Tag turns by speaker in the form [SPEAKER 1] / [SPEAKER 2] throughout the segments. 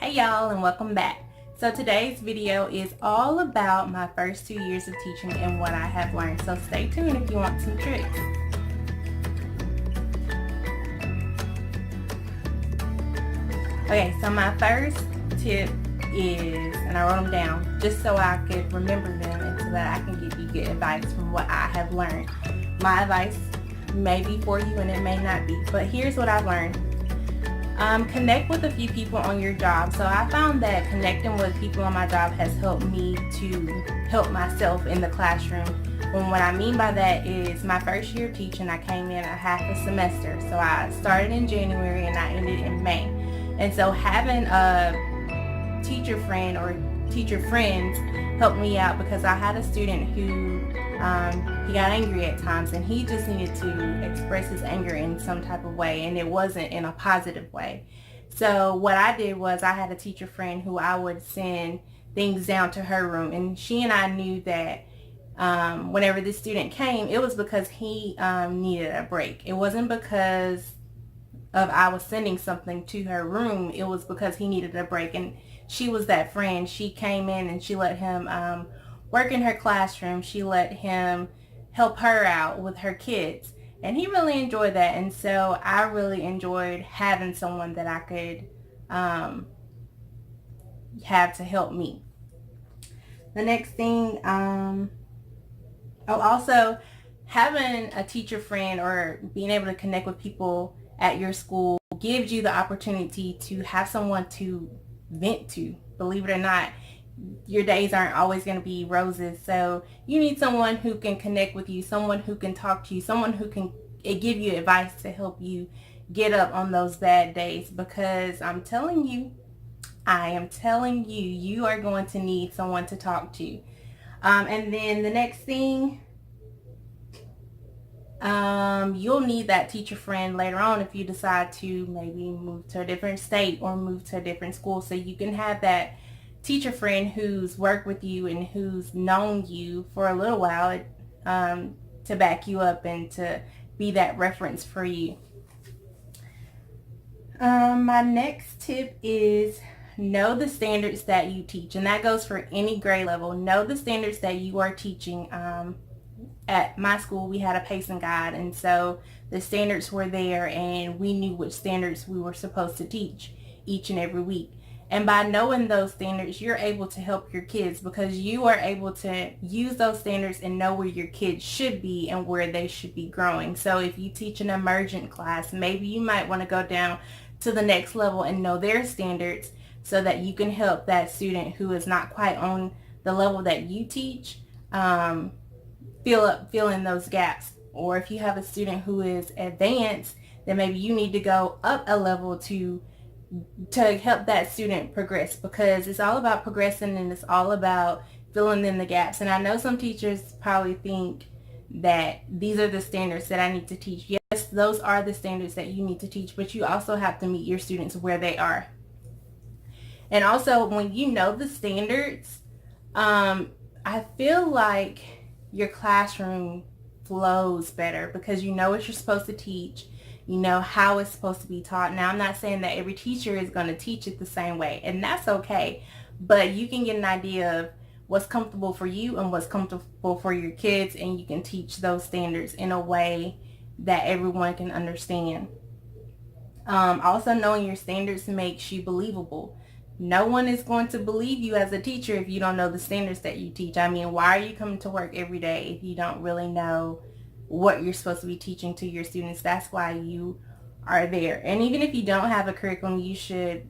[SPEAKER 1] Hey y'all, and welcome back. So today's video is all about my first 2 years of teaching and what I have learned. So stay tuned if you want some tricks. Okay, so my first tip is, and I wrote them down just so I could remember them and so that I can give you good advice from what I have learned. My advice may be for you and it may not be, but here's what I've learned. Connect with a few people on your job. So I found that connecting with people on my job has helped me to help myself in the classroom. And what I mean by that is my first year of teaching, I came in a half a semester. So I started in January and I ended in May. And so having a teacher friend or teacher friends helped me out because I had a student who he got angry at times and he just needed to express his anger in some type of way, and it wasn't in a positive way. So what I did was I had a teacher friend who I would send things down to her room, and she and I knew that whenever this student came, it was because he needed a break. It wasn't because of I was sending something to her room. It was because he needed a break, and she was that friend. She came in and she let him work in her classroom. She let him help her out with her kids, and he really enjoyed that. And so I really enjoyed having someone that I could have to help me. The next thing, also having a teacher friend or being able to connect with people at your school gives you the opportunity to have someone to vent to. Believe it or not, your days aren't always going to be roses. So you need someone who can connect with you, someone who can talk to you, someone who can give you advice to help you get up on those bad days, because I am telling you, you are going to need someone to talk to. And then the next thing, you'll need that teacher friend later on if you decide to maybe move to a different state or move to a different school, so you can have that teacher friend who's worked with you and who's known you for a little while to back you up and to be that reference for you. My next tip is know the standards that you teach, and that goes for any grade level. Know the standards that you are teaching. At my school, we had a pacing guide, and so the standards were there, and we knew which standards we were supposed to teach each and every week. And by knowing those standards, you're able to help your kids because you are able to use those standards and know where your kids should be and where they should be growing. So if you teach an emergent class, maybe you might want to go down to the next level and know their standards so that you can help that student who is not quite on the level that you teach fill in those gaps. Or if you have a student who is advanced, then maybe you need to go up a level to help that student progress, because it's all about progressing and it's all about filling in the gaps. And I know some teachers probably think that these are the standards that I need to teach. Yes, those are the standards that you need to teach, but you also have to meet your students where they are. And also, when you know the standards, I feel like your classroom flows better because you know what you're supposed to teach. You know how it's supposed to be taught. Now, I'm not saying that every teacher is going to teach it the same way, and that's okay. But you can get an idea of what's comfortable for you and what's comfortable for your kids, and you can teach those standards in a way that everyone can understand. Also, knowing your standards makes you believable. No one is going to believe you as a teacher if you don't know the standards that you teach. I mean, why are you coming to work every day if you don't really know what you're supposed to be teaching to your students? That's why you are there. And even if you don't have a curriculum, you should,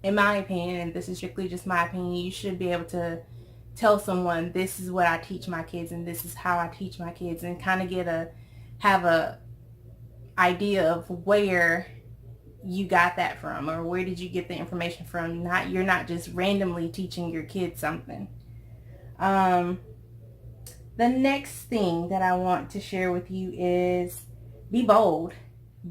[SPEAKER 1] in my opinion, and this is strictly just my opinion, you should be able to tell someone, this is what I teach my kids and this is how I teach my kids, and kind of have a idea of where you got that from or where did you get the information from. You're not just randomly teaching your kids something. The next thing that I want to share with you is be bold.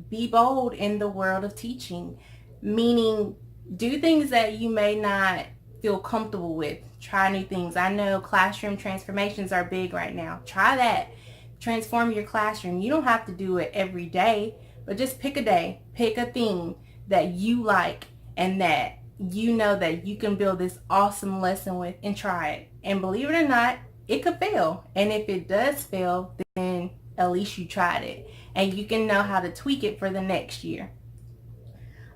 [SPEAKER 1] Be bold in the world of teaching, meaning do things that you may not feel comfortable with. Try new things. I know classroom transformations are big right now. Try that. Transform your classroom. You don't have to do it every day, but just pick a day. Pick a thing that you like and that you know that you can build this awesome lesson with and try it. And believe it or not, it could fail. And if it does fail, then at least you tried it. And you can know how to tweak it for the next year.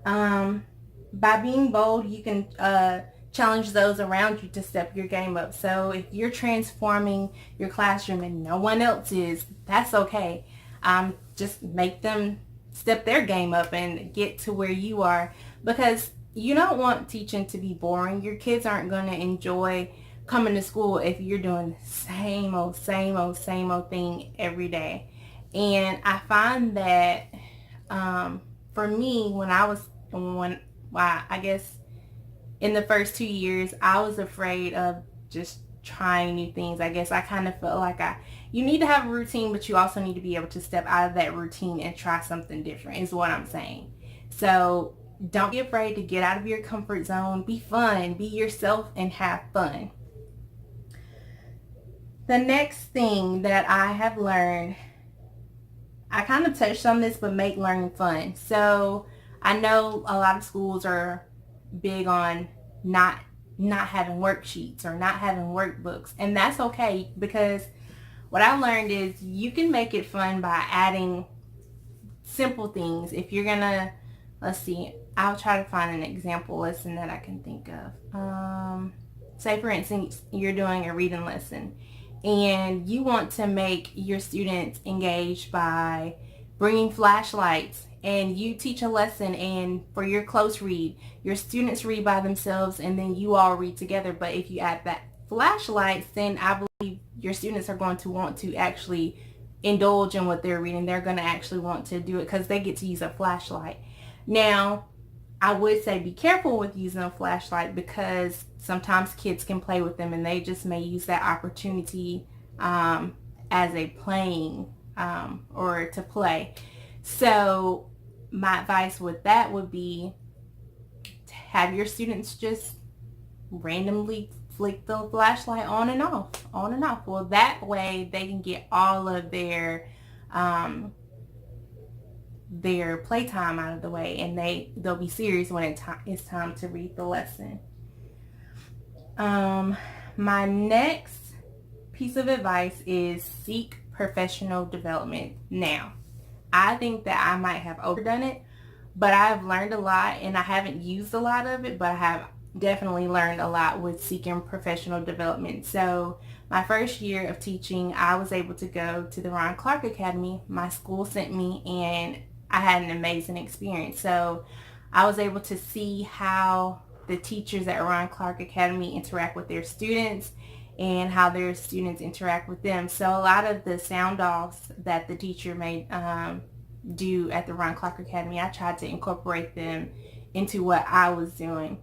[SPEAKER 1] By being bold, you can challenge those around you to step your game up. So if you're transforming your classroom and no one else is, that's okay. Just make them step their game up and get to where you are, because you don't want teaching to be boring. Your kids aren't going to enjoy coming to school if you're doing the same old thing every day. And I find that for me, I guess in the first 2 years, I was afraid of just trying new things. I guess I kind of felt like you need to have a routine, but you also need to be able to step out of that routine and try something different, is what I'm saying. So don't be afraid to get out of your comfort zone. Be fun, be yourself, and have fun. The next thing that I have learned, I kind of touched on this, but make learning fun. So I know a lot of schools are big on not having worksheets or not having workbooks, and that's okay, because what I learned is you can make it fun by adding simple things. If you're gonna, let's see, I'll try to find an example lesson that I can think of. Say for instance, you're doing a reading lesson and you want to make your students engaged by bringing flashlights, and you teach a lesson, and for your close read, your students read by themselves and then you all read together. But if you add that flashlights, then I believe your students are going to want to actually indulge in what they're reading. They're going to actually want to do it because they get to use a flashlight. Now, I would say be careful with using a flashlight, because sometimes kids can play with them and they just may use that opportunity as a playing or to play. So my advice with that would be to have your students just randomly flick the flashlight on and off. Well, that way they can get all of their playtime out of the way, and they'll be serious when it's time to read the lesson. My next piece of advice is seek professional development. Now, I think that I might have overdone it, but I've learned a lot, and I haven't used a lot of it, but I have definitely learned a lot with seeking professional development. So my first year of teaching, I was able to go to the Ron Clark Academy. My school sent me, and I had an amazing experience. So I was able to see how the teachers at Ron Clark Academy interact with their students and how their students interact with them. So a lot of the sound offs that the teacher may do at the Ron Clark Academy, I tried to incorporate them into what I was doing.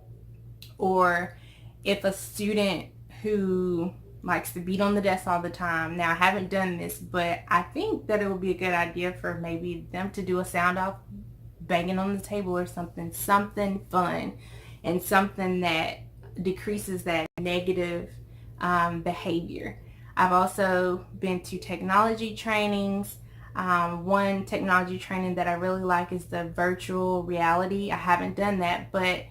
[SPEAKER 1] Or if a student who likes to beat on the desk all the time, now I haven't done this, but I think that it would be a good idea for maybe them to do a sound off banging on the table or something fun, and something that decreases that negative behavior. I've also been to technology trainings. One technology training that I really like is the virtual reality. I haven't done that, but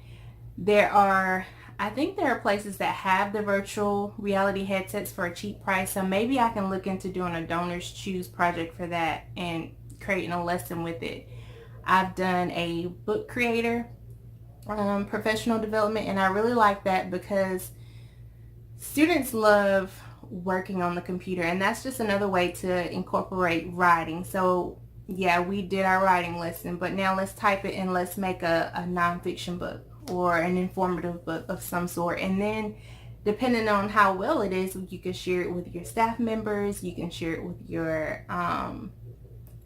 [SPEAKER 1] I think there are places that have the virtual reality headsets for a cheap price. So maybe I can look into doing a Donors Choose project for that and creating a lesson with it. I've done a book creator professional development, and I really like that because students love working on the computer, and that's just another way to incorporate writing. So yeah, we did our writing lesson, but now let's type it and let's make a nonfiction book or an informative book of some sort. And then depending on how well it is, you can share it with your staff members, you can share it with your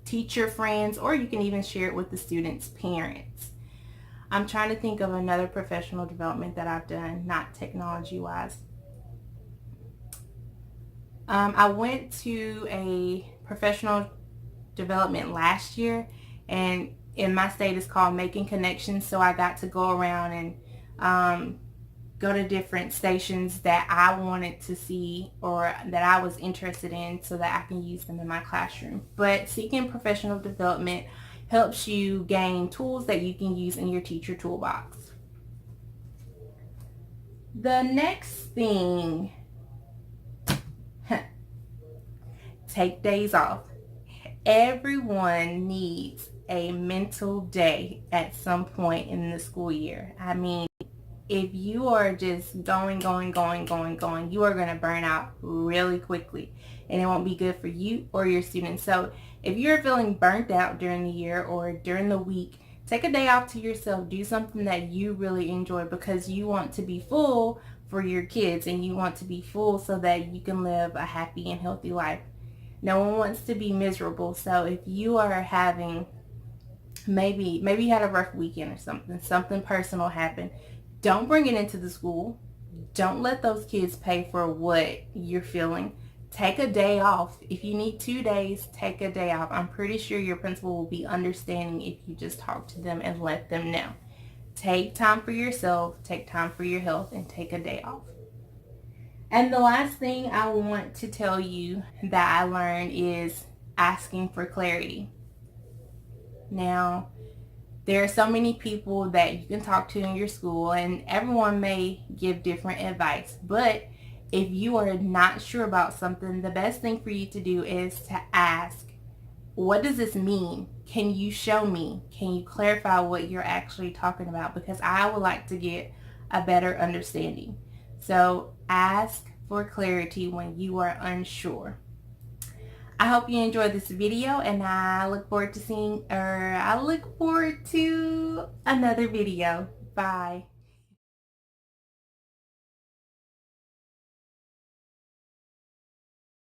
[SPEAKER 1] teacher friends, or you can even share it with the students' parents. I'm trying to think of another professional development that I've done, not technology wise. I went to a professional development last year, and in my state it's called Making Connections. So I got to go around and go to different stations that I wanted to see or that I was interested in so that I can use them in my classroom. But seeking professional development helps you gain tools that you can use in your teacher toolbox. The next thing, take days off. Everyone needs a mental day at some point in the school year. I mean, if you are just going, you are going to burn out really quickly, and it won't be good for you or your students. So if you're feeling burnt out during the year or during the week, take a day off to yourself. Do something that you really enjoy, because you want to be full for your kids, and you want to be full so that you can live a happy and healthy life. No one wants to be miserable. So if you are having, maybe you had a rough weekend or something personal happened, don't bring it into the school. Don't let those kids pay for what you're feeling. Take a day off. If you need 2 days, take a day off. I'm pretty sure your principal will be understanding if you just talk to them and let them know. Take time for yourself, take time for your health, and take a day off. And the last thing I want to tell you that I learned is asking for clarity. Now, there are so many people that you can talk to in your school, and everyone may give different advice. But if you are not sure about something, the best thing for you to do is to ask, what does this mean? Can you show me? Can you clarify what you're actually talking about? Because I would like to get a better understanding. So ask for clarity when you are unsure. I hope you enjoyed this video, and I look forward to another video. Bye.